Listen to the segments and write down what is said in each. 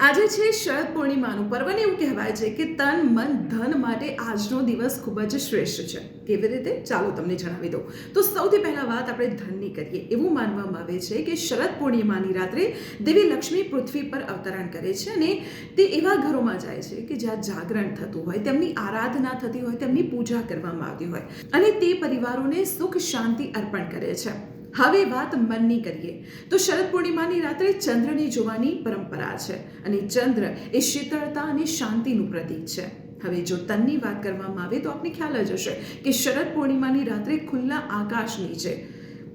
આજે છે શરદ પૂર્ણિમાનું પર્વ ને એવું કહેવાય છે કે તન મન ધન માટે આજનો દિવસ ખૂબ જ શ્રેષ્ઠ છે. કેવી રીતે? ચાલો તમને જણાવી દઉં. તો સૌથી પહેલા વાત આપણે ધનની કરીએ. એવું માનવામાં આવે છે કે શરદ પૂર્ણિમાની રાત્રે દેવી લક્ષ્મી પૃથ્વી પર અવતરણ કરે છે અને તે એવા ઘરોમાં જાય છે કે જ્યાં જાગરણ થતું હોય, તેમની આરાધના થતી હોય, તેમની પૂજા કરવામાં આવતી હોય અને તે પરિવારોને સુખ શાંતિ અર્પણ કરે છે. હવે વાત મનની કરીએ તો શરદ પૂર્ણિમાની રાત્રે ચંદ્રને જોવાની પરંપરા છે અને ચંદ્ર એ શીતળતા અને શાંતિનું પ્રતીક છે. હવે જો તનની વાત કરવામાં આવે તો આપને ખ્યાલ જ હશે કે શરદ પૂર્ણિમાની રાત્રે ખુલ્લા આકાશ નીચે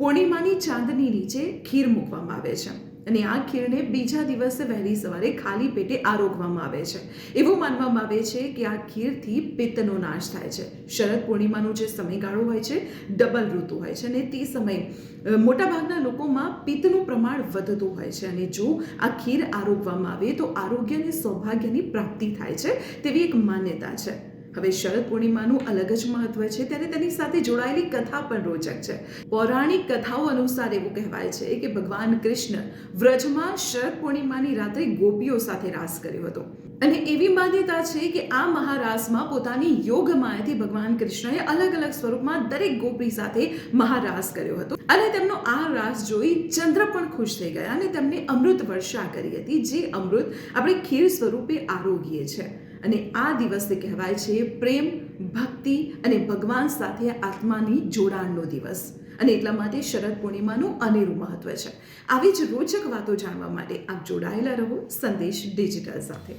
પૂર્ણિમાની ચાંદની નીચે ખીર મૂકવામાં આવે છે અને આ ખીરને બીજા દિવસે વહેલી સવારે ખાલી પેટે આરોગવામાં આવે છે. એવું માનવામાં આવે છે કે આ ખીરથી પિત્તનો નાશ થાય છે. શરદ પૂર્ણિમાનો જે સમયગાળો હોય છે ડબલ ઋતુ હોય છે અને તે સમયે મોટાભાગના લોકોમાં પિત્તનું પ્રમાણ વધતું હોય છે અને જો આ ખીર આરોગવામાં આવે તો આરોગ્ય અને સૌભાગ્યની પ્રાપ્તિ થાય છે તેવી એક માન્યતા છે. હવે શરદ પૂર્ણિમાનું અલગ જ મહત્વ છે ત્યારે તેની સાથે જોડાયેલી કથા પણ રોચક છે. પૌરાણિક કથાઓ અનુસાર એવું કહેવાય છે કે ભગવાન કૃષ્ણ વ્રજમાં શરદ પૂર્ણિમાની રાત્રે ગોપીઓ સાથે રાસ કર્યો હતો અને એવી માન્યતા છે કે આ મહારાસમાં પોતાની યોગ માયાથી ભગવાન કૃષ્ણએ અલગ અલગ સ્વરૂપમાં દરેક ગોપી સાથે મહારાસ કર્યો હતો અને તેમનો આ રાસ જોઈ ચંદ્ર પણ ખુશ થઈ ગયા અને તેમને અમૃત વર્ષા કરી હતી, જે અમૃત આપણે ખીર સ્વરૂપે આરોગીએ છીએ. અને આ દિવસે કહેવાય છે પ્રેમ, ભક્તિ અને ભગવાન સાથે આત્માની જોડાણનો દિવસ અને એટલા માટે શરદ પૂર્ણિમાનું અનેરું મહત્વ છે. આવી જ રોચક વાતો જાણવા માટે આપ જોડાયેલા રહો સંદેશ ડિજિટલ સાથે.